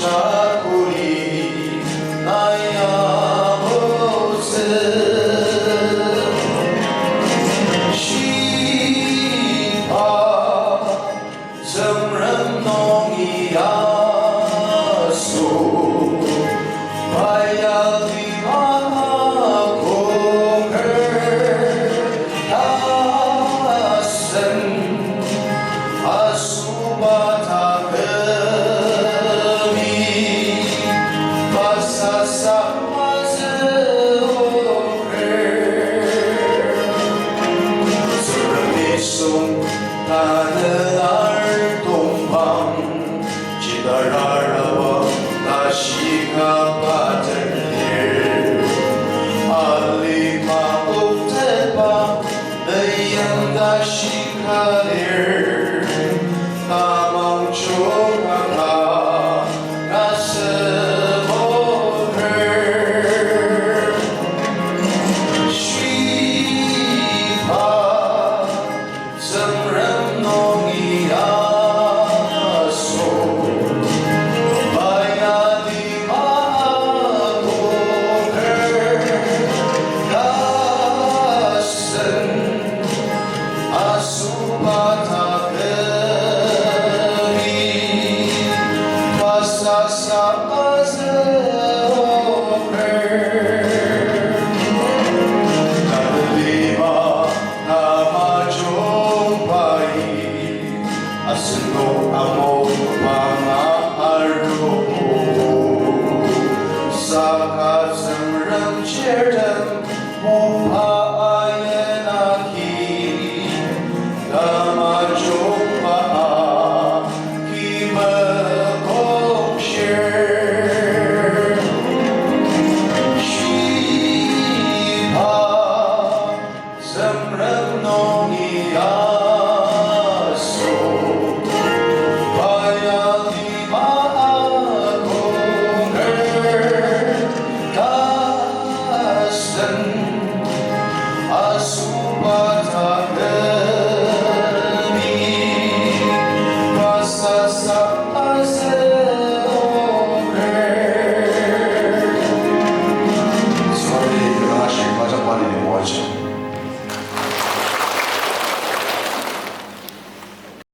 자꾸리 나야 모습 시파 점름 농이야수 바야디만 공을 다슨 아수바타금이 바사사마즈오를 수름이송 하늘 동방 지달라라와 다시 가봐들 일 알리마 옥테바 의연 다시 가릴 나망초가가 가슴오를 시파 점름농이야소 바야디마고를 가슴 아수바타금이 바사사마즈오를 나들리마 나마종바이 아스노 아모방아알고 사가슴름 칠든